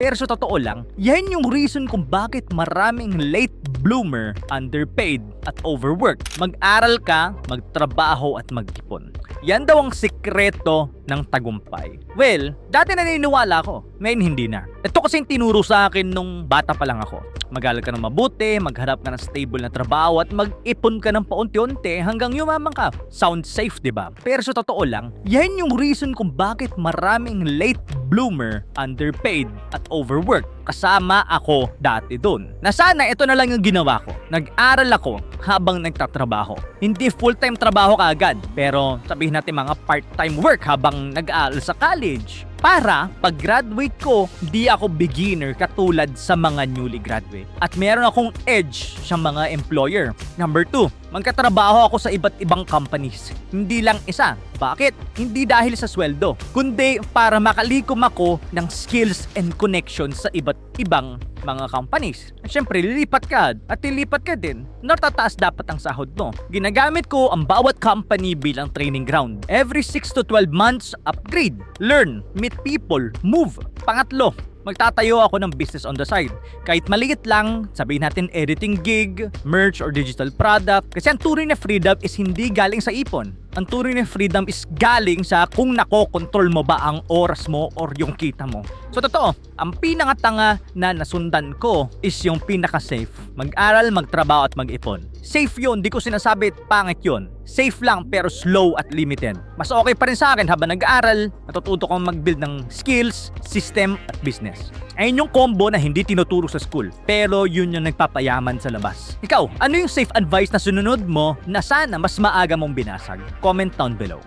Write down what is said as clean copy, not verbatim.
Pero sa totoo lang, yan yung reason kung bakit maraming late bloomer, underpaid at overworked. Mag-aral ka, magtrabaho at mag-ipon. Yan daw ang sikreto ng tagumpay. Well, dati naniniwala ako, ngayon hindi na. Ito kasi yung tinuro sa akin nung bata pa lang ako. Mag-aral ka ng mabuti, magharap ka ng stable na trabaho at mag-ipon ka ng paunti-unti hanggang yumaman ka. Sound safe, di ba? Pero sa totoo lang, yan yung reason kung bakit maraming late bloomer, underpaid at overworked. Kasama ako dati dun. Na sana ito na lang yung ginawa ko. Nag-aral ako habang nagtatrabaho. Hindi full-time trabaho kaagad, pero sabihin natin mga part-time work habang nag-aaral sa college. Para pag-graduate ko, di ako beginner katulad sa mga newly graduate. At meron akong edge sa mga employer. Number 2, magkatrabaho ako sa iba't ibang companies. Hindi lang isa. Bakit? Hindi dahil sa sweldo, kundi para makalikom ako ng skills and connections sa iba't ibang mga companies. Siyempre, lilipat ka at lilipat ka din. Natataas dapat ang sahod mo. Ginagamit ko ang bawat company bilang training ground. Every 6 to 12 months, upgrade, learn, meet people, move. Pangatlo, magtatayo ako ng business on the side. Kahit maliit lang, sabihin natin editing gig, merch or digital product. Kasi ang tunay na freedom is hindi galing sa ipon. Ang tunay na freedom is galing sa kung nakokontrol mo ba ang oras mo or yung kita mo. So totoo, ang pinakatanga na nasundan ko is yung pinaka-safe. Mag-aral, magtrabaho at mag-ipon. Safe yun, di ko sinasabi pangit yun. Safe lang pero slow at limited. Mas okay pa rin sa akin habang nag-aaral, natututo kong mag-build ng skills, system at business. Ayun yung combo na hindi tinuturo sa school, pero yun yung nagpapayaman sa labas. Ikaw, ano yung safe advice na sununod mo na sana mas maaga mong binasag? Comment down below.